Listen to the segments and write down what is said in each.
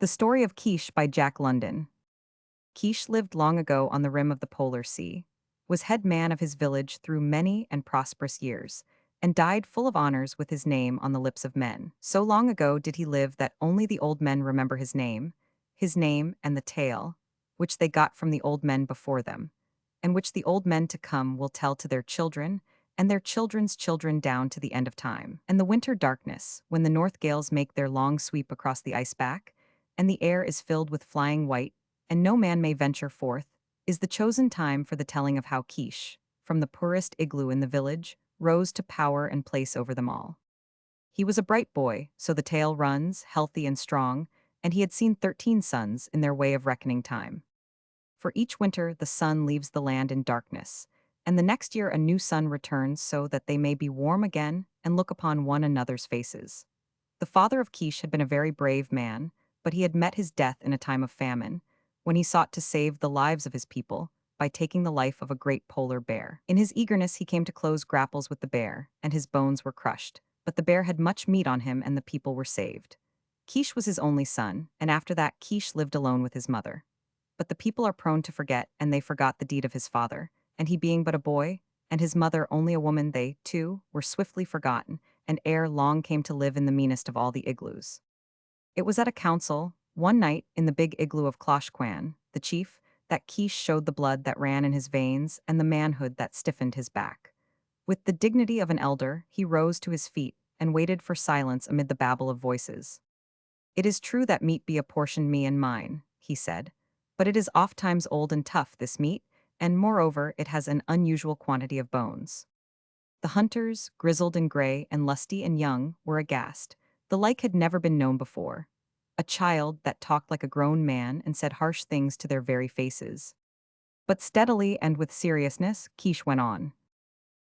The Story of Keesh by Jack London. Keesh lived long ago on the rim of the polar sea, was head man of his village through many and prosperous years, and died full of honors with his name on the lips of men. So long ago did he live that only the old men remember his name and the tale, which they got from the old men before them, and which the old men to come will tell to their children, and their children's children down to the end of time. And the winter darkness, when the north gales make their long sweep across the ice back, and the air is filled with flying white, and no man may venture forth, is the chosen time for the telling of how Keesh, from the poorest igloo in the village, rose to power and place over them all. He was a bright boy, so the tale runs, healthy and strong, and he had seen 13 suns in their way of reckoning time. For each winter the sun leaves the land in darkness, and the next year a new sun returns so that they may be warm again and look upon one another's faces. The father of Keesh had been a very brave man, but he had met his death in a time of famine, when he sought to save the lives of his people by taking the life of a great polar bear. In his eagerness he came to close grapples with the bear, and his bones were crushed, but the bear had much meat on him and the people were saved. Keesh was his only son, and after that Keesh lived alone with his mother. But the people are prone to forget, and they forgot the deed of his father, and he being but a boy, and his mother only a woman, they, too, were swiftly forgotten, and ere long came to live in the meanest of all the igloos. It was at a council, one night, in the big igloo of Kloshkwan, the chief, that Keesh showed the blood that ran in his veins and the manhood that stiffened his back. With the dignity of an elder, he rose to his feet and waited for silence amid the babble of voices. "It is true that meat be apportioned me and mine," he said, "but it is ofttimes old and tough, this meat, and moreover it has an unusual quantity of bones." The hunters, grizzled and gray and lusty and young, were aghast. The like had never been known before. A child that talked like a grown man and said harsh things to their very faces. But steadily and with seriousness, Keesh went on.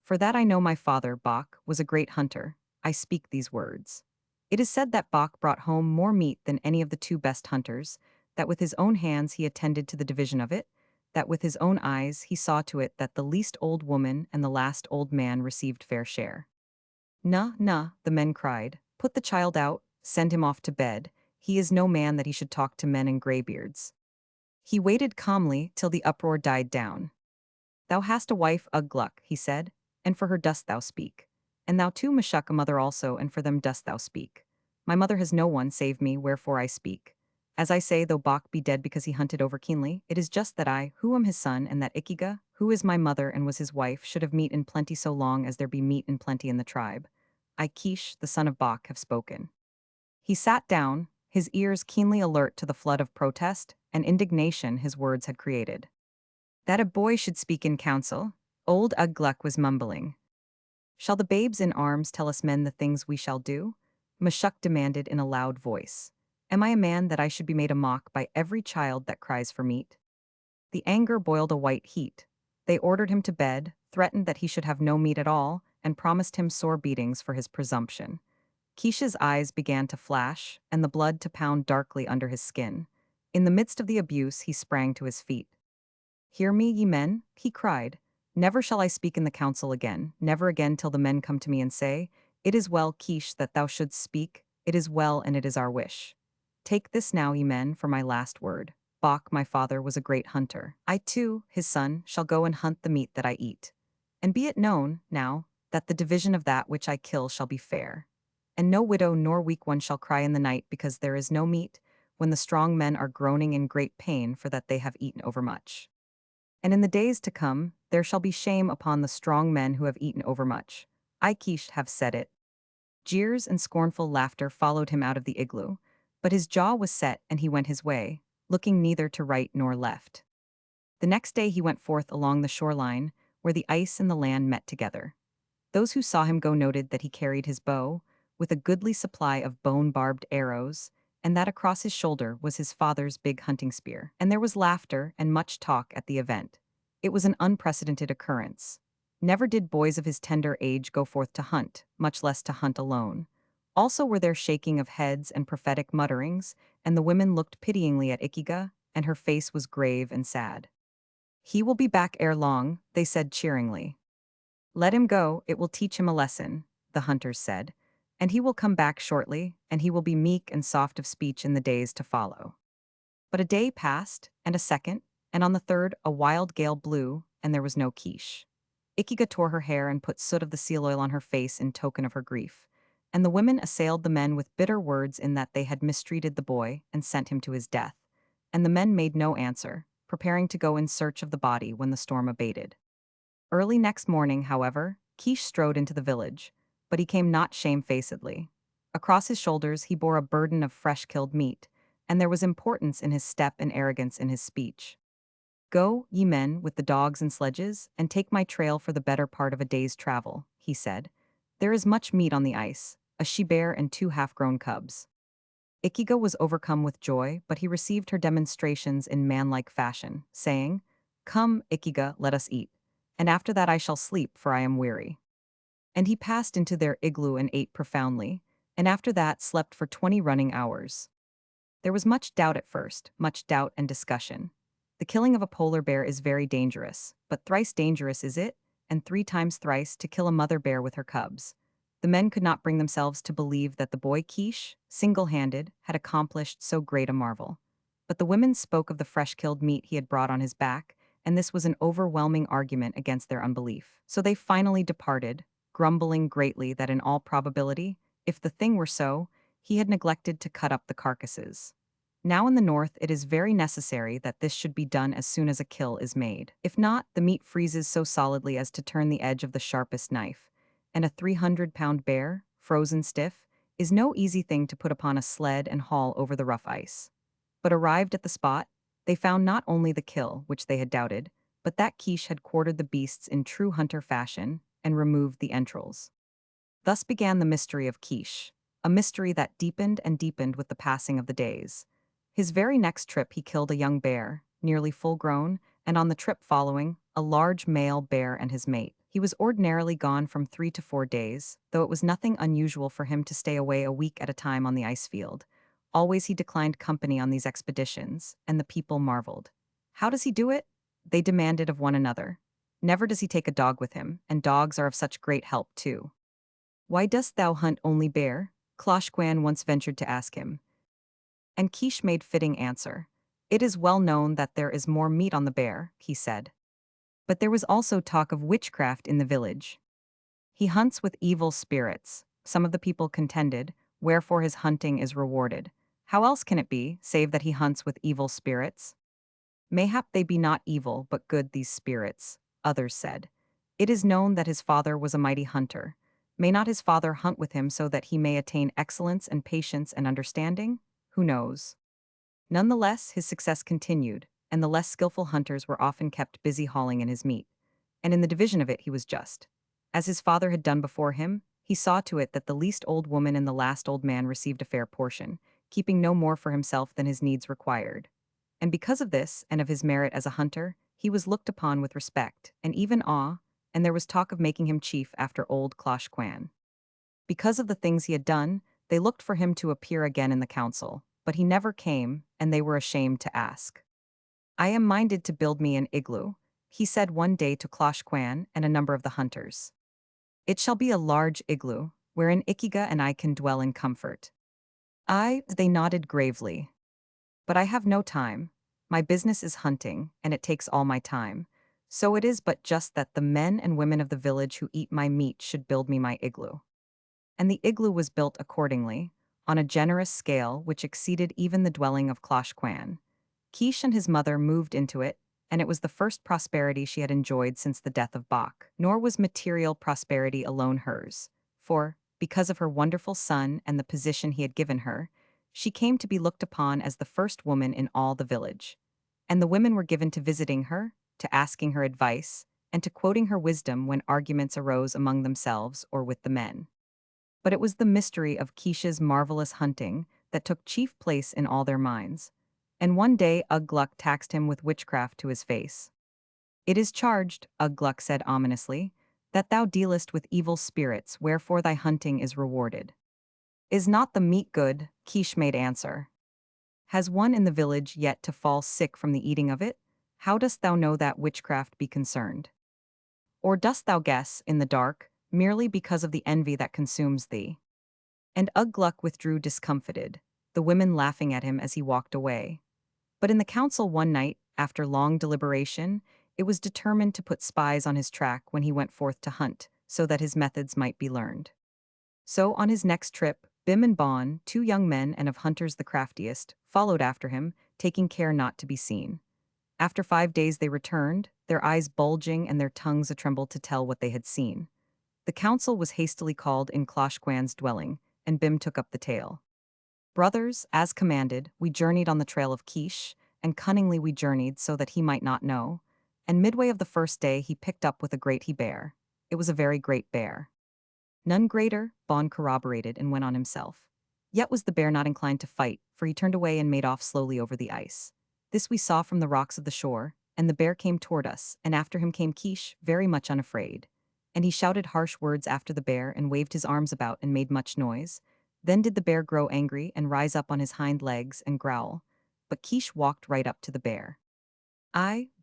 "For that I know my father, Bok, was a great hunter, I speak these words. It is said that Bok brought home more meat than any of the two best hunters, that with his own hands he attended to the division of it, that with his own eyes he saw to it that the least old woman and the last old man received fair share." "Nah, nah," the men cried. "Put the child out, send him off to bed. He is no man that he should talk to men in graybeards." He waited calmly till the uproar died down. "Thou hast a wife, Ugluck," he said, "and for her dost thou speak. And thou too, Meshach, a mother also, and for them dost thou speak. My mother has no one save me, wherefore I speak. As I say, though Bok be dead because he hunted over keenly, it is just that I, who am his son, and that Ikiga, who is my mother and was his wife, should have meat in plenty so long as there be meat in plenty in the tribe. I, Keesh, the son of Bok, have spoken." He sat down, his ears keenly alert to the flood of protest and indignation his words had created. "That a boy should speak in council," old Ugluck was mumbling. "Shall the babes in arms tell us men the things we shall do?" Meshach demanded in a loud voice. "Am I a man that I should be made a mock by every child that cries for meat?" The anger boiled a white heat. They ordered him to bed, threatened that he should have no meat at all, and promised him sore beatings for his presumption. Keish's eyes began to flash, and the blood to pound darkly under his skin. In the midst of the abuse he sprang to his feet. "Hear me, ye men," he cried. "Never shall I speak in the council again, never again till the men come to me and say, 'It is well, Keesh, that thou shouldst speak, it is well and it is our wish.' Take this now, ye men, for my last word. Bok, my father, was a great hunter. I too, his son, shall go and hunt the meat that I eat. And be it known, now, that the division of that which I kill shall be fair. And no widow nor weak one shall cry in the night because there is no meat, when the strong men are groaning in great pain for that they have eaten overmuch. And in the days to come, there shall be shame upon the strong men who have eaten overmuch. I, Keesh, have said it." Jeers and scornful laughter followed him out of the igloo, but his jaw was set and he went his way, looking neither to right nor left. The next day he went forth along the shoreline, where the ice and the land met together. Those who saw him go noted that he carried his bow, with a goodly supply of bone-barbed arrows, and that across his shoulder was his father's big hunting spear. And there was laughter and much talk at the event. It was an unprecedented occurrence. Never did boys of his tender age go forth to hunt, much less to hunt alone. Also were there shaking of heads and prophetic mutterings, and the women looked pityingly at Ikiga, and her face was grave and sad. "He will be back ere long," they said cheeringly. "Let him go, it will teach him a lesson," the hunters said. And he will come back shortly, and he will be meek and soft of speech in the days to follow. But a day passed, and a second, and on the third a wild gale blew, and there was no Keesh. Ikiga tore her hair and put soot of the seal oil on her face in token of her grief. And the women assailed the men with bitter words in that they had mistreated the boy and sent him to his death. And the men made no answer, preparing to go in search of the body when the storm abated. Early next morning, however, Keesh strode into the village, but he came not shamefacedly. Across his shoulders he bore a burden of fresh-killed meat, and there was importance in his step and arrogance in his speech. "Go, ye men, with the dogs and sledges, and take my trail for the better part of a day's travel," he said. "There is much meat on the ice, a she-bear and 2 half-grown cubs." Ikiga was overcome with joy, but he received her demonstrations in manlike fashion, saying, "Come, Ikiga, let us eat. And after that I shall sleep, for I am weary." And he passed into their igloo and ate profoundly, and after that slept for 20 running hours. There was much doubt at first, much doubt and discussion. The killing of a polar bear is very dangerous, but thrice dangerous is it, and 3 times thrice to kill a mother bear with her cubs. The men could not bring themselves to believe that the boy Keesh, single-handed, had accomplished so great a marvel. But the women spoke of the fresh-killed meat he had brought on his back, and this was an overwhelming argument against their unbelief. So they finally departed, grumbling greatly that in all probability, if the thing were so, he had neglected to cut up the carcasses. Now in the north it is very necessary that this should be done as soon as a kill is made. If not, the meat freezes so solidly as to turn the edge of the sharpest knife, and a 300-pound bear, frozen stiff, is no easy thing to put upon a sled and haul over the rough ice. But arrived at the spot, they found not only the kill, which they had doubted, but that Keesh had quartered the beasts in true hunter fashion and removed the entrails. Thus began the mystery of Keesh, a mystery that deepened and deepened with the passing of the days. His very next trip he killed a young bear, nearly full-grown, and on the trip following, a large male bear and his mate. He was ordinarily gone from 3 to 4 days, though it was nothing unusual for him to stay away a week at a time on the ice field. Always he declined company on these expeditions, and the people marveled. How does he do it? They demanded of one another. Never does he take a dog with him, and dogs are of such great help too. "Why dost thou hunt only bear?" Kloshkwan once ventured to ask him. And Keesh made fitting answer. "It is well known that there is more meat on the bear," he said. But there was also talk of witchcraft in the village. "He hunts with evil spirits," some of the people contended, "wherefore his hunting is rewarded. How else can it be, save that he hunts with evil spirits?" "Mayhap they be not evil, but good, these spirits," others said. "It is known that his father was a mighty hunter. May not his father hunt with him so that he may attain excellence and patience and understanding? Who knows?" Nonetheless, his success continued, and the less skillful hunters were often kept busy hauling in his meat. And in the division of it he was just. As his father had done before him, he saw to it that the least old woman and the last old man received a fair portion, keeping no more for himself than his needs required. And because of this, and of his merit as a hunter, he was looked upon with respect, and even awe, and there was talk of making him chief after old Klosh Kwan. Because of the things he had done, they looked for him to appear again in the council, but he never came, and they were ashamed to ask. "I am minded to build me an igloo," he said one day to Klosh Kwan and a number of the hunters. "It shall be a large igloo, wherein Ikiga and I can dwell in comfort." They nodded gravely. "But I have no time. My business is hunting, and it takes all my time. So it is but just that the men and women of the village who eat my meat should build me my igloo." And the igloo was built accordingly, on a generous scale which exceeded even the dwelling of Klosh Kwan. Keesh and his mother moved into it, and it was the first prosperity she had enjoyed since the death of Bach. Nor was material prosperity alone hers, for, because of her wonderful son and the position he had given her, she came to be looked upon as the first woman in all the village. And the women were given to visiting her, to asking her advice, and to quoting her wisdom when arguments arose among themselves or with the men. But it was the mystery of Keesh's marvelous hunting that took chief place in all their minds. And one day Uggluk taxed him with witchcraft to his face. "It is charged," Uggluk said ominously, "that thou dealest with evil spirits, wherefore thy hunting is rewarded." "Is not the meat good?" Keesh made answer. "Has one in the village yet to fall sick from the eating of it? How dost thou know that witchcraft be concerned? Or dost thou guess, in the dark, merely because of the envy that consumes thee?" And Ugluck withdrew discomfited, the women laughing at him as he walked away. But in the council one night, after long deliberation, it was determined to put spies on his track when he went forth to hunt, so that his methods might be learned. So on his next trip, Bim and Bon, two young men and of hunters the craftiest, followed after him, taking care not to be seen. After 5 days they returned, their eyes bulging and their tongues a-tremble to tell what they had seen. The council was hastily called in Kloshkwan's dwelling, and Bim took up the tale. Brothers, as commanded, we journeyed on the trail of Keesh, and cunningly we journeyed so that he might not know. And midway of the first day he picked up with a great he bear. It was a very great bear. None greater, Bon corroborated and went on himself. Yet was the bear not inclined to fight, for he turned away and made off slowly over the ice. This we saw from the rocks of the shore, and the bear came toward us, and after him came Keesh, very much unafraid. And he shouted harsh words after the bear and waved his arms about and made much noise. Then did the bear grow angry and rise up on his hind legs and growl. But Keesh walked right up to the bear.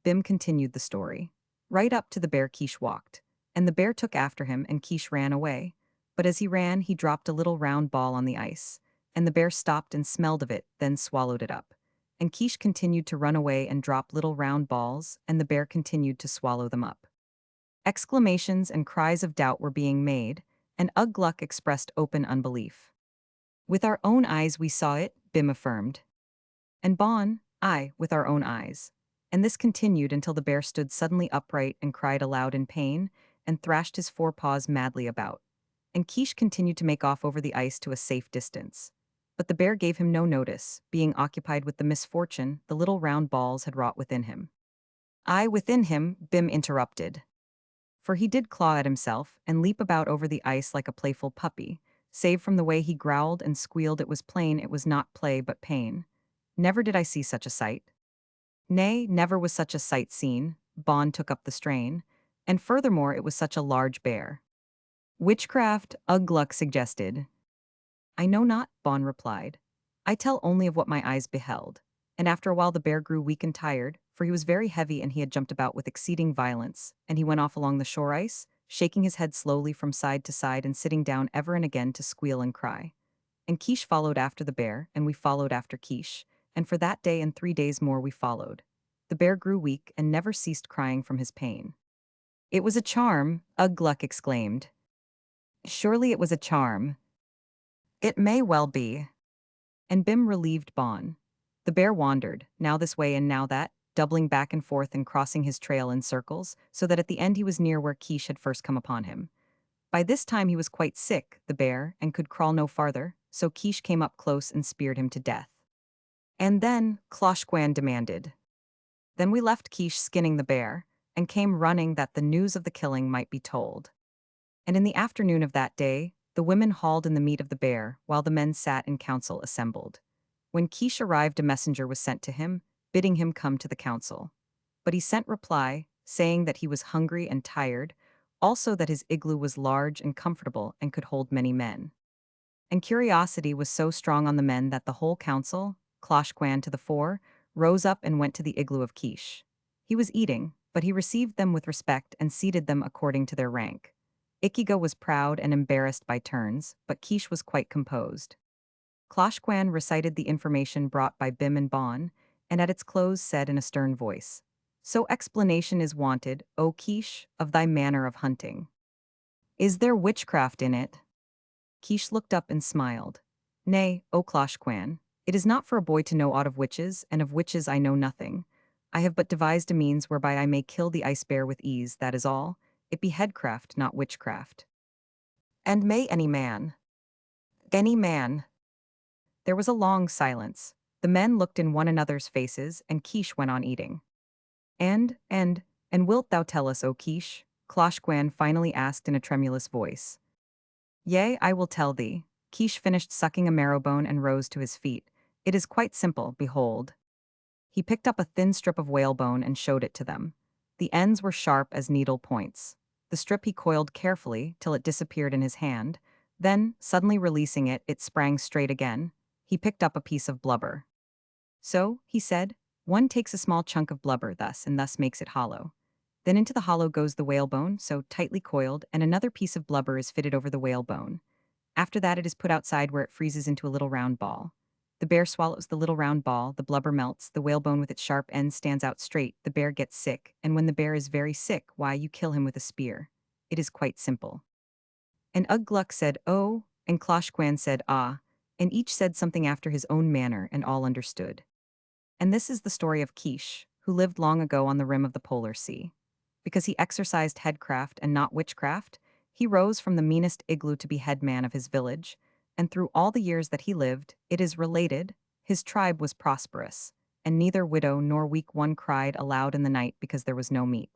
Bim continued the story. Right up to the bear Keesh walked, and the bear took after him and Keesh ran away. But as he ran, he dropped a little round ball on the ice, and the bear stopped and smelled of it, then swallowed it up. And Keesh continued to run away and drop little round balls, and the bear continued to swallow them up. Exclamations and cries of doubt were being made, and Ugluck expressed open unbelief. With our own eyes we saw it, Bim affirmed. And Bon, with our own eyes. And this continued until the bear stood suddenly upright and cried aloud in pain, and thrashed his forepaws madly about. And Keesh continued to make off over the ice to a safe distance. But the bear gave him no notice, being occupied with the misfortune the little round balls had wrought within him. Within him, Bim interrupted. For he did claw at himself, and leap about over the ice like a playful puppy. Save from the way he growled and squealed, it was plain it was not play but pain. Never did I see such a sight. Nay, never was such a sight seen, Bon took up the strain, and furthermore it was such a large bear. Witchcraft, Ugluck suggested. I know not, Bon replied. I tell only of what my eyes beheld. And after a while the bear grew weak and tired, for he was very heavy and he had jumped about with exceeding violence, and he went off along the shore ice, shaking his head slowly from side to side and sitting down ever and again to squeal and cry. And Keesh followed after the bear, and we followed after Keesh, and for that day and 3 days more we followed. The bear grew weak and never ceased crying from his pain. It was a charm, Ugluck exclaimed. Surely it was a charm. It may well be. And Bim relieved Bon. The bear wandered, now this way and now that, doubling back and forth and crossing his trail in circles, so that at the end he was near where Keesh had first come upon him. By this time he was quite sick, the bear, and could crawl no farther, so Keesh came up close and speared him to death. And then, Kloshkwan demanded. Then we left Keesh skinning the bear, and came running that the news of the killing might be told. And in the afternoon of that day, the women hauled in the meat of the bear, while the men sat in council assembled. When Keesh arrived, a messenger was sent to him, bidding him come to the council. But he sent reply, saying that he was hungry and tired, also that his igloo was large and comfortable and could hold many men. And curiosity was so strong on the men that the whole council, Kloshkwan to the fore, rose up and went to the igloo of Keesh. He was eating, but he received them with respect and seated them according to their rank. Ikigo was proud and embarrassed by turns, but Keesh was quite composed. Kloshkwan recited the information brought by Bim and Bon, and at its close said in a stern voice, So explanation is wanted, O Keesh, of thy manner of hunting. Is there witchcraft in it? Keesh looked up and smiled. Nay, O Kloshkwan, it is not for a boy to know aught of witches, and of witches I know nothing. I have but devised a means whereby I may kill the ice bear with ease, that is all. It be headcraft, not witchcraft. And may any man. Any man. There was a long silence. The men looked in one another's faces, and Keesh went on eating. And wilt thou tell us, O Keesh? Kloshkwan finally asked in a tremulous voice. Yea, I will tell thee. Keesh finished sucking a marrowbone and rose to his feet. It is quite simple, behold. He picked up a thin strip of whalebone and showed it to them. The ends were sharp as needle points. The strip he coiled carefully till it disappeared in his hand. Then, suddenly releasing it, it sprang straight again. He picked up a piece of blubber. So, he said, one takes a small chunk of blubber thus and thus makes it hollow. Then into the hollow goes the whalebone, so tightly coiled, and another piece of blubber is fitted over the whalebone. After that, it is put outside where it freezes into a little round ball. The bear swallows the little round ball, the blubber melts, the whalebone with its sharp end stands out straight, the bear gets sick, and when the bear is very sick, why, you kill him with a spear. It is quite simple. And Ugg Gluck said, "Oh," and Kloshkwan said, "Ah," and each said something after his own manner, and all understood. And this is the story of Keesh, who lived long ago on the rim of the polar sea. Because he exercised headcraft and not witchcraft, he rose from the meanest igloo to be headman of his village, and through all the years that he lived, it is related, his tribe was prosperous, and neither widow nor weak one cried aloud in the night because there was no meat.